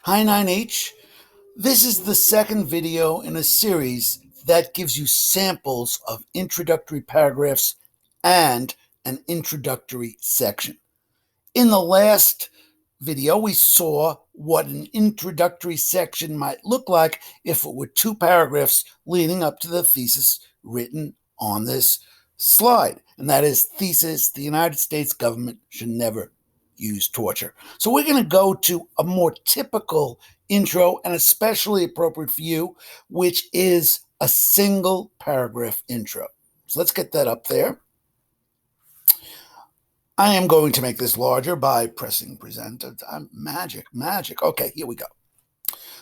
Hi 9H. This is the second video in a series that gives you samples of introductory paragraphs and an introductory section. In the last video, we saw what an introductory section might look like if it were two paragraphs leading up to the thesis written on this slide. And that is thesis, the United States government should never use torture. So we're going to go to a more typical intro and especially appropriate for you, which is a single paragraph intro. So let's get that up there. I am going to make this larger by pressing present. Magic. Okay, here we go.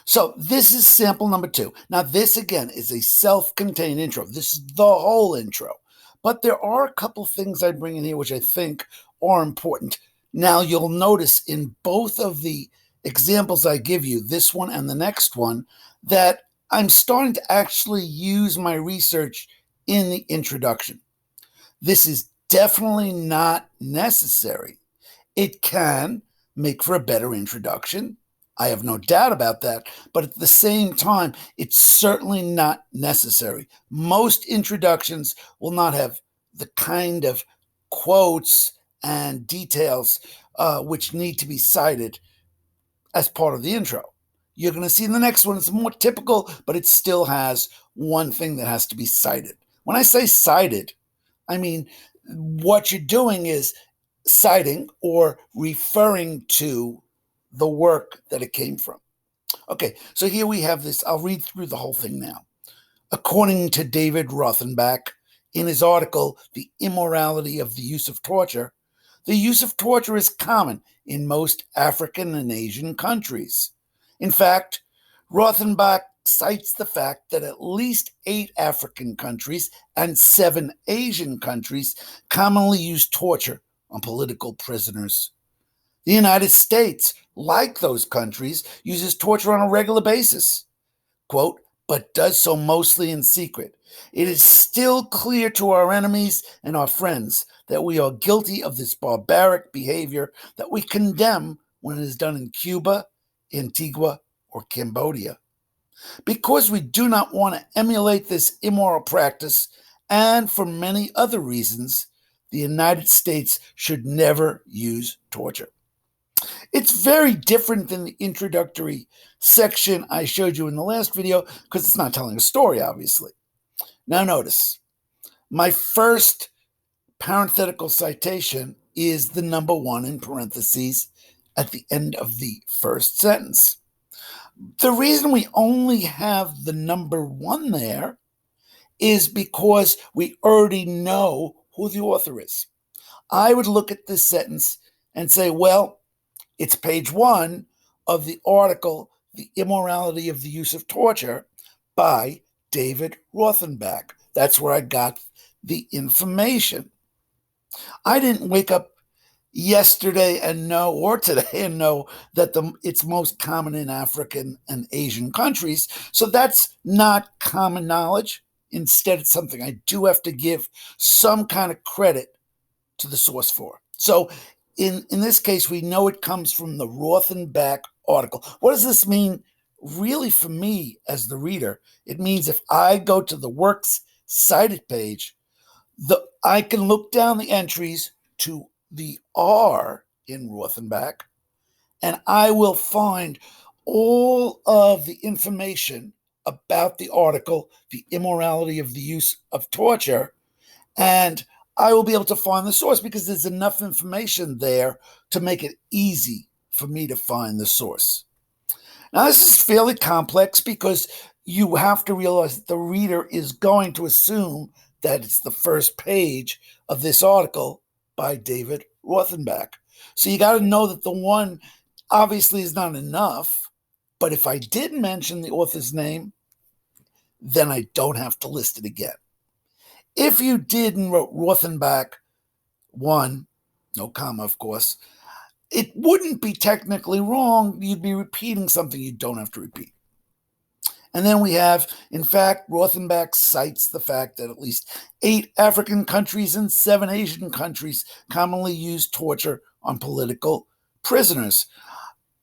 So this is sample number 2. Now this again is a self-contained intro. This is the whole intro. But there are a couple things I bring in here which I think are important. Now you'll notice in both of the examples I give you, this one and the next one, that I'm starting to actually use my research in the introduction. This is definitely not necessary. It can make for a better introduction. I have no doubt about that. But at the same time, it's certainly not necessary. Most introductions will not have the kind of quotes and details which need to be cited as part of the intro. You're going to see in the next one, it's more typical, but it still has one thing that has to be cited. When I say cited, I mean, what you're doing is citing or referring to the work that it came from. Okay, so here we have this. I'll read through the whole thing now. According to David Rothenbach, in his article, The Immorality of the Use of Torture, the use of torture is common in most African and Asian countries. In fact, Rothenbach cites the fact that at least 8 African countries and 7 Asian countries commonly use torture on political prisoners. The United States, like those countries, uses torture on a regular basis, quote, but does so mostly in secret. It is still clear to our enemies and our friends that we are guilty of this barbaric behavior that we condemn when it is done in Cuba, Antigua, or Cambodia. Because we do not want to emulate this immoral practice, and for many other reasons, the United States should never use torture. It's very different than the introductory section I showed you in the last video because it's not telling a story, obviously. Now notice, my first parenthetical citation is the number 1 in parentheses at the end of the first sentence. The reason we only have the number 1 there is because we already know who the author is. I would look at this sentence and say, well, it's page 1 of the article, The Immorality of the Use of Torture, by David Rothenbach. That's where I got the information. I didn't wake up yesterday and know, or today and know, that it's most common in African and Asian countries. So that's not common knowledge. Instead, it's something I do have to give some kind of credit to the source for. So in this case, we know it comes from the Rothenbach article. What does this mean really for me as the reader? It means if I go to the works cited page, I can look down the entries to the R in Rothenbach, and I will find all of the information about the article, The Immorality of the Use of Torture, and I will be able to find the source because there's enough information there to make it easy for me to find the source. Now, this is fairly complex because you have to realize that the reader is going to assume that it's the first page of this article by David Rothenbach. So you got to know that the 1 obviously is not enough, but if I did mention the author's name, then I don't have to list it again. If you did and wrote Rothenbach 1, no comma, of course, it wouldn't be technically wrong. You'd be repeating something you don't have to repeat. And then we have, in fact, Rothenbach cites the fact that at least 8 African countries and 7 Asian countries commonly use torture on political prisoners.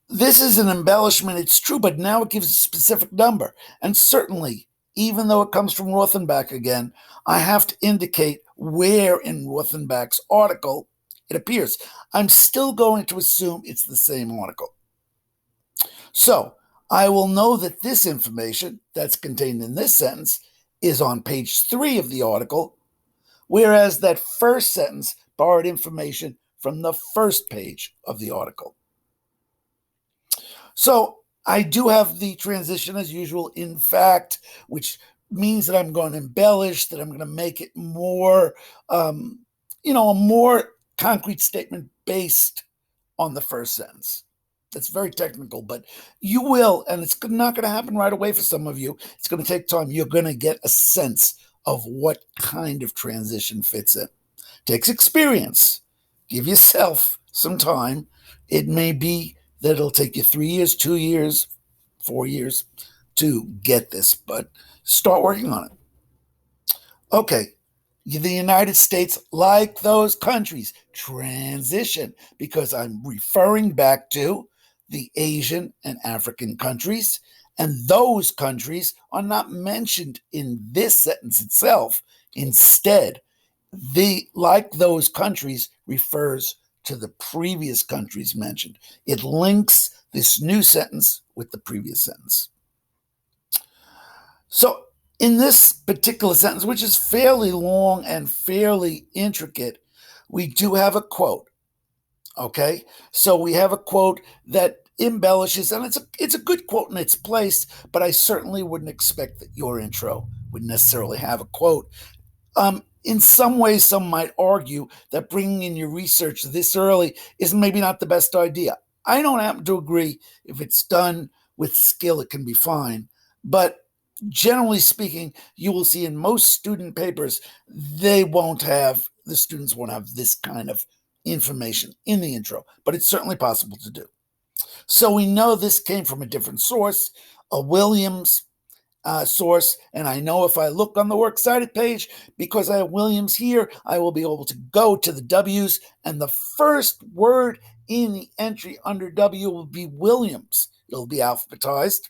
This is an embellishment, it's true, but now it gives a specific number. And certainly, even though it comes from Rothenbach again, I have to indicate where in Rothenbach's article it appears. I'm still going to assume it's the same article. So I will know that this information that's contained in this sentence is on page 3 of the article, whereas that first sentence borrowed information from the first page of the article. So I do have the transition as usual, in fact, which means that I'm going to embellish, that I'm going to make it more, a more concrete statement based on the first sentence. That's very technical, but you will, and it's not going to happen right away for some of you. It's going to take time. You're going to get a sense of what kind of transition fits in. Takes experience. Give yourself some time. It may be that it'll take you 3 years, 2 years, 4 years to get this, but start working on it. Okay, the United States, like those countries, transition, because I'm referring back to the Asian and African countries, and those countries are not mentioned in this sentence itself. Instead, the like those countries refers to the previous countries mentioned. It links this new sentence with the previous sentence. So in this particular sentence, which is fairly long and fairly intricate, we do have a quote. Okay, so we have a quote that embellishes, and it's a good quote in its place, but I certainly wouldn't expect that your intro would necessarily have a quote. In some ways, some might argue that bringing in your research this early is maybe not the best idea. I don't happen to agree. If it's done with skill, it can be fine. But generally speaking, you will see in most student papers, the students won't have this kind of information in the intro, but it's certainly possible to do. So we know this came from a different source, a Williams source, and I know if I look on the works cited page, because I have Williams here, I will be able to go to the W's, and the first word in the entry under W will be Williams. It'll be alphabetized,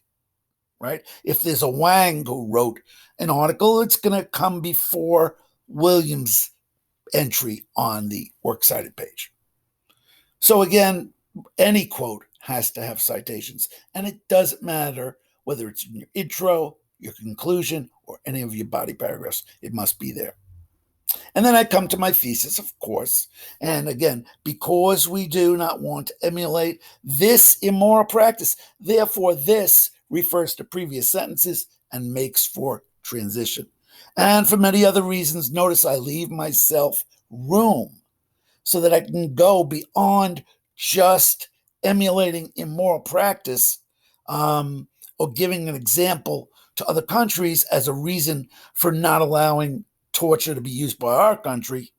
right? If there's a Wang who wrote an article, it's going to come before Williams' entry on the works cited page. So again, any quote has to have citations, and it doesn't matter whether it's in your intro, your conclusion, or any of your body paragraphs. It must be there. And then I come to my thesis, of course. And again, because we do not want to emulate this immoral practice, therefore this refers to previous sentences and makes for transition. And for many other reasons, notice I leave myself room so that I can go beyond just emulating immoral practice or giving an example to other countries as a reason for not allowing torture to be used by our country.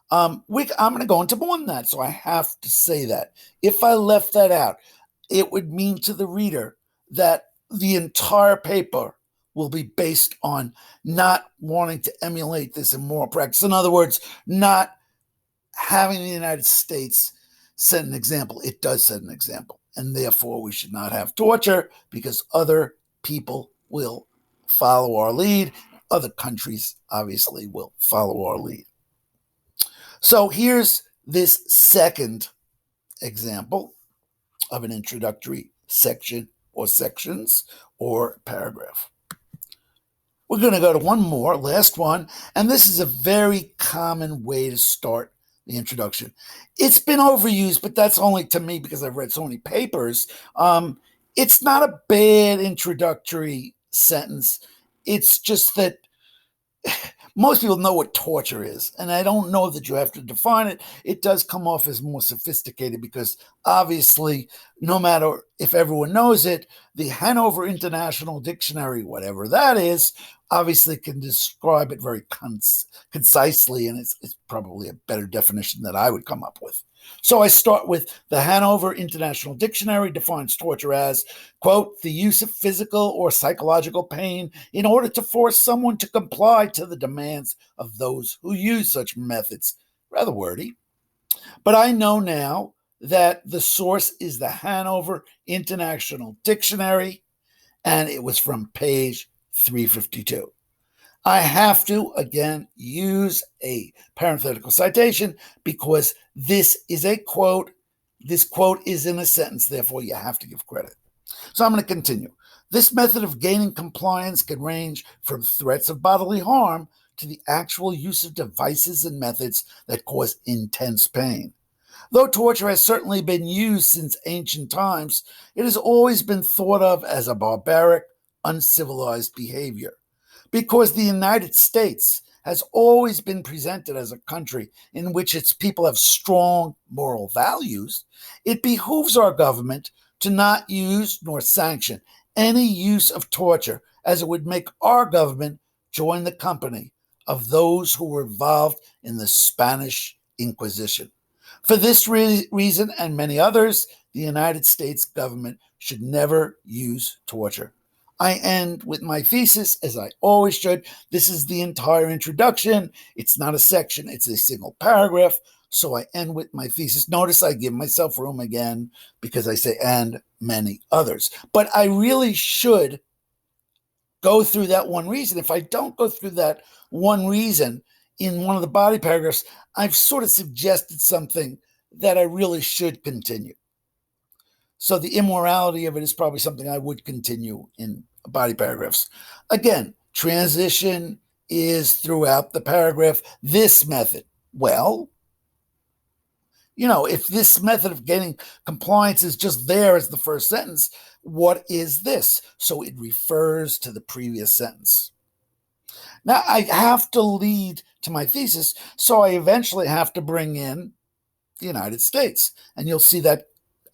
I'm going to go into more than that, so I have to say that. If I left that out, it would mean to the reader that the entire paper will be based on not wanting to emulate this immoral practice. In other words, not having the United States set an example. It does set an example, and therefore we should not have torture because other people will follow our lead. Other countries obviously will follow our lead. So here's this second example of an introductory section or sections or paragraph. We're going to go to one more, last one, and this is a very common way to start the introduction. It's been overused, but that's only to me because I've read so many papers. It's not a bad introductory sentence. It's just that most people know what torture is, and I don't know that you have to define it. It does come off as more sophisticated because obviously, no matter if everyone knows it, the Hanover International Dictionary, whatever that is, obviously can describe it very concisely, and it's probably a better definition that I would come up with. So I start with the Hanover International Dictionary defines torture as, quote, the use of physical or psychological pain in order to force someone to comply to the demands of those who use such methods. Rather wordy. But I know now that the source is the Hanover International Dictionary, and it was from page 352. I have to, again, use a parenthetical citation because this is a quote. This quote is in a sentence, therefore you have to give credit. So I'm going to continue. This method of gaining compliance can range from threats of bodily harm to the actual use of devices and methods that cause intense pain. Though torture has certainly been used since ancient times, it has always been thought of as a barbaric, uncivilized behavior. Because the United States has always been presented as a country in which its people have strong moral values, it behooves our government to not use nor sanction any use of torture, as it would make our government join the company of those who were involved in the Spanish Inquisition. For this reason and many others, the United States government should never use torture. I end with my thesis, as I always should. This is the entire introduction. It's not a section, it's a single paragraph. So I end with my thesis. Notice I give myself room again because I say, and many others. But I really should go through that one reason. If I don't go through that one reason in one of the body paragraphs, I've sort of suggested something that I really should continue. So the immorality of it is probably something I would continue in body paragraphs. Again, transition is throughout the paragraph. This method, well, if this method of gaining compliance is just there as the first sentence, what is this? So it refers to the previous sentence. Now, I have to lead to my thesis, so I eventually have to bring in the United States. And you'll see that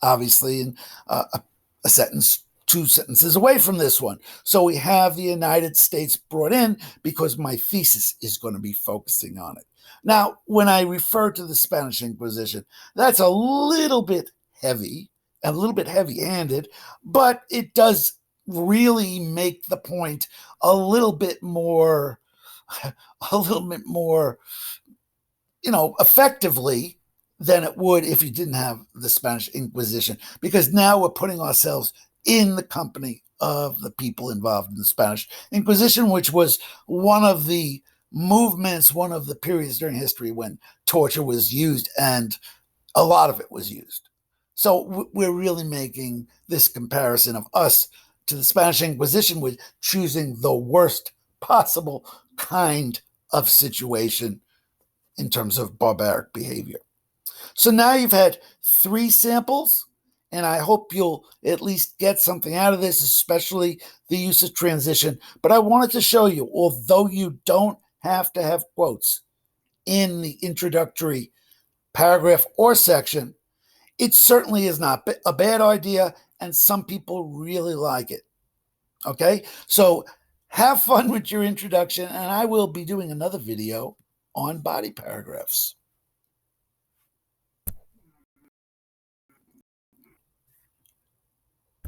obviously in a sentence, 2 sentences away from this one. So we have the United States brought in because my thesis is going to be focusing on it. Now, when I refer to the Spanish Inquisition, that's a little bit heavy, a little bit heavy-handed, but it does really make the point a little bit more, effectively than it would if you didn't have the Spanish Inquisition, because now we're putting ourselves in the company of the people involved in the Spanish Inquisition, which was one of the movements, one of the periods during history when torture was used, and a lot of it was used. So we're really making this comparison of us to the Spanish Inquisition with choosing the worst possible kind of situation in terms of barbaric behavior. So now you've had 3 samples, and I hope you'll at least get something out of this, especially the use of transition. But I wanted to show you, although you don't have to have quotes in the introductory paragraph or section, it certainly is not a bad idea, and some people really like it. Okay, so have fun with your introduction, and I will be doing another video on body paragraphs.